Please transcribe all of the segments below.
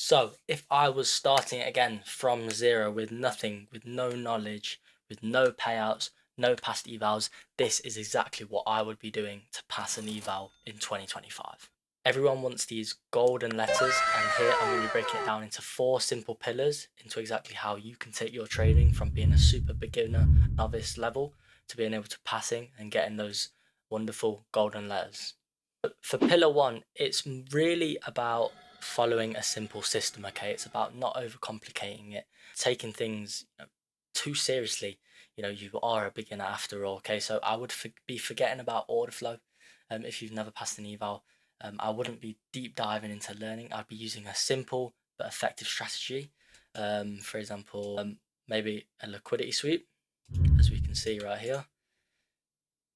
So if I was starting again from zero with nothing, with no knowledge, with no payouts, no past evals, this is exactly what I would be doing to pass an eval in 2025. Everyone wants these golden letters, and here I'm going to be breaking it down into 4 simple pillars into exactly how you can take your trading from being a super beginner novice level to being able to passing and getting those wonderful golden letters. For pillar 1, it's really about following a simple system, okay? It's about not overcomplicating it, taking things too seriously. You are a beginner after all, okay? So I would be forgetting about order flow. If you've never passed an eval, I wouldn't be deep diving into learning. I'd be using a simple but effective strategy. For example, maybe a liquidity sweep, as we can see right here.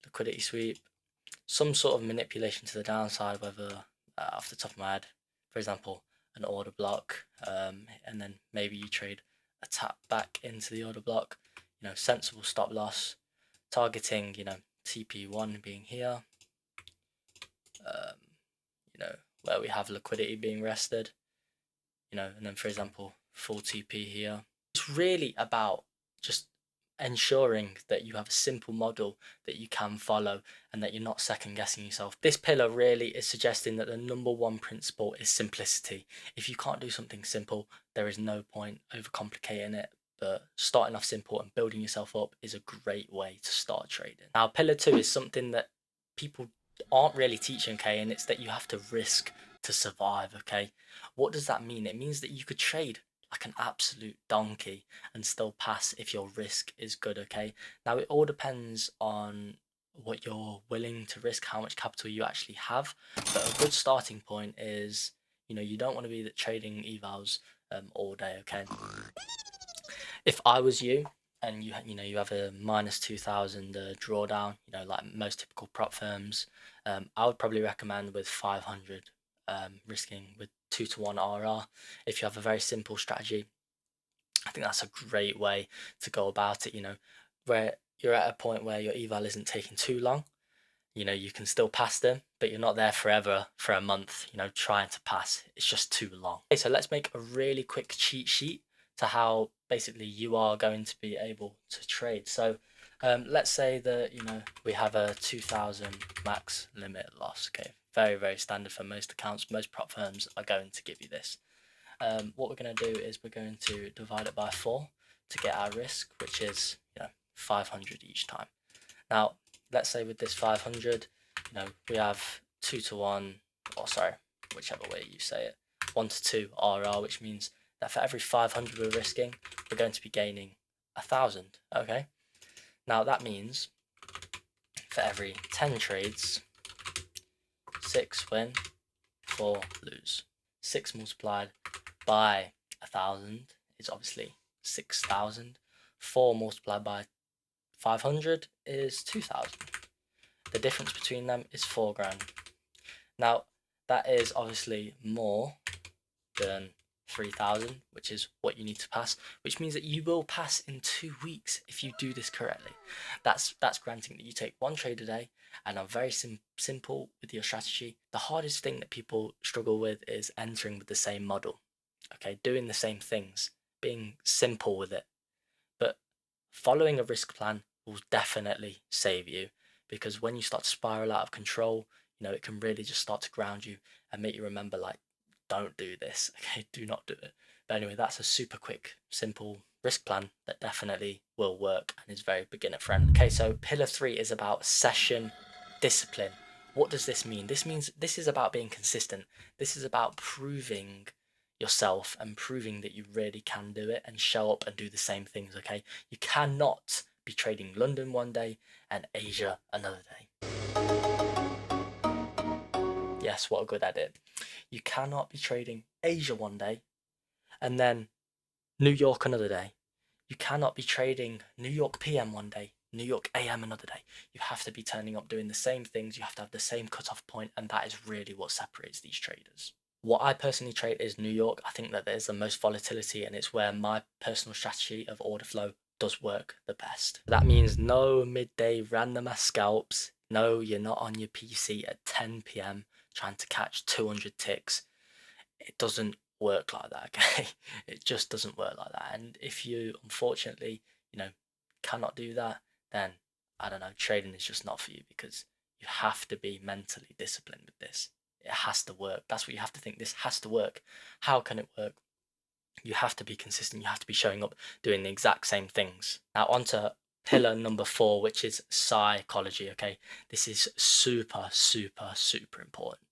Liquidity sweep, some sort of manipulation to the downside, whether off the top of my head, for example, an order block, and then maybe you trade a tap back into the order block, sensible stop loss, targeting, TP1 being here, where we have liquidity being rested, and then for example, full TP here. It's really about just ensuring that you have a simple model that you can follow and that you're not second guessing yourself. This pillar really is suggesting that the number one principle is simplicity. If you can't do something simple, there is no point overcomplicating it, but starting off simple and building yourself up is a great way to start trading. Now, pillar 2 is something that people aren't really teaching, okay, and it's that you have to risk to survive, okay? What does that mean? It means that you could trade like an absolute donkey and still pass if your risk is good, okay? Now, it all depends on what you're willing to risk, how much capital you actually have, but a good starting point is, you don't want to be trading evals all day, okay? If I was you, and you have a minus 2000 drawdown, like most typical prop firms, I would probably recommend with 500, risking with 2-to-1 RR. If you have a very simple strategy, I think that's a great way to go about it, where you're at a point where your eval isn't taking too long. You can still pass them, but you're not there forever for a month, trying to pass. It's just too long. Okay, so let's make a really quick cheat sheet to how basically you are going to be able to trade. So let's say that, we have a 2000 max limit loss. Okay, very, very standard for most accounts. Most prop firms are going to give you this. What we're going to do is we're going to divide it by 4 to get our risk, which is 500 each time. Now, let's say with this 500, we have 2-to-1, or sorry, whichever way you say it, 1-to-2 RR, which means that for every 500 we're risking, we're going to be gaining 1,000, okay? Now, that means for every 10 trades, 6 win, 4 lose. 6 multiplied by 1,000 is obviously 6,000. 4 multiplied by 500 is 2,000. The difference between them is 4 grand. Now, that is obviously more than 3,000, which is what you need to pass, which means that you will pass in 2 weeks if you do this correctly. That's granting that you take 1 trade a day and are very simple with your strategy. The hardest thing that people struggle with is entering with the same model, okay, doing the same things, being simple with it. But following a risk plan will definitely save you, because when you start to spiral out of control, it can really just start to ground you and make you remember, like, don't do this, okay? Do not do it. But anyway, that's a super quick, simple risk plan that definitely will work and is very beginner friendly. Okay, so pillar 3 is about session discipline. What does this mean? This means this is about being consistent. This is about proving yourself and proving that you really can do it and show up and do the same things, okay? You cannot be trading London one day and Asia another day. Yes, what a good edit. You cannot be trading Asia one day and then New York another day. You cannot be trading New York PM one day, New York AM another day. You have to be turning up doing the same things. You have to have the same cutoff point, and that is really what separates these traders. What I personally trade is New York. I think that there's the most volatility, and it's where my personal strategy of order flow does work the best. That means no midday random ass scalps. No, you're not on your PC at 10 p.m. trying to catch 200 ticks. It doesn't work like that, okay? It just doesn't work like that. And if you unfortunately, cannot do that, then I don't know, trading is just not for you, because you have to be mentally disciplined with this. It has to work. That's what you have to think. This has to work. How can it work? You have to be consistent. You have to be showing up doing the exact same things. Now, on to pillar number 4, which is psychology. Okay, this is super, super, super important.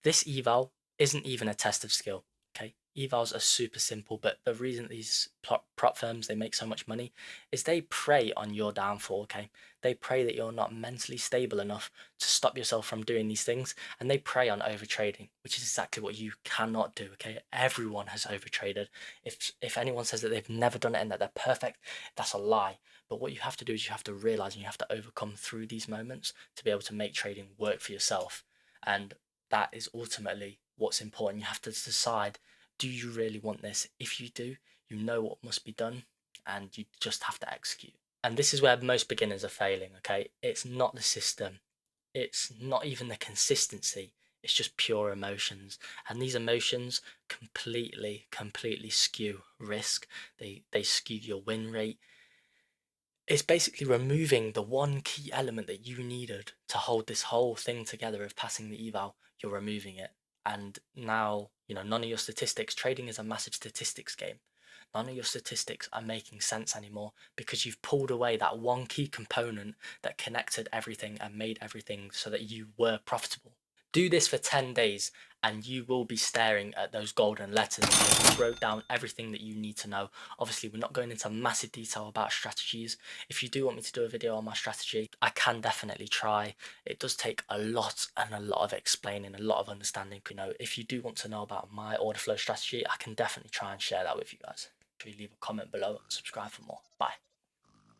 This eval isn't even a test of skill. Okay, evals are super simple, but the reason these prop firms, they make so much money is they prey on your downfall. Okay, they prey that you're not mentally stable enough to stop yourself from doing these things, and they prey on overtrading, which is exactly what you cannot do. Okay, everyone has overtraded. If anyone says that they've never done it and that they're perfect, that's a lie. But what you have to do is you have to realize, and you have to overcome through these moments to be able to make trading work for yourself. And that is ultimately what's important. You have to decide, do you really want this? If you do, you know what must be done, and you just have to execute. And this is where most beginners are failing. Okay, it's not the system, it's not even the consistency, it's just pure emotions. And these emotions completely skew risk. They skew your win rate. It's basically removing the one key element that you needed to hold this whole thing together of passing the eval. You're removing it. And now, none of your statistics, trading is a massive statistics game. None of your statistics are making sense anymore, because you've pulled away that one key component that connected everything and made everything so that you were profitable. Do this for 10 days and you will be staring at those golden letters. You wrote down everything that you need to know. Obviously, we're not going into massive detail about strategies. If you do want me to do a video on my strategy, I can definitely try. It does take a lot of explaining, a lot of understanding. If you do want to know about my order flow strategy, I can definitely try and share that with you guys. Leave a comment below and subscribe for more. Bye.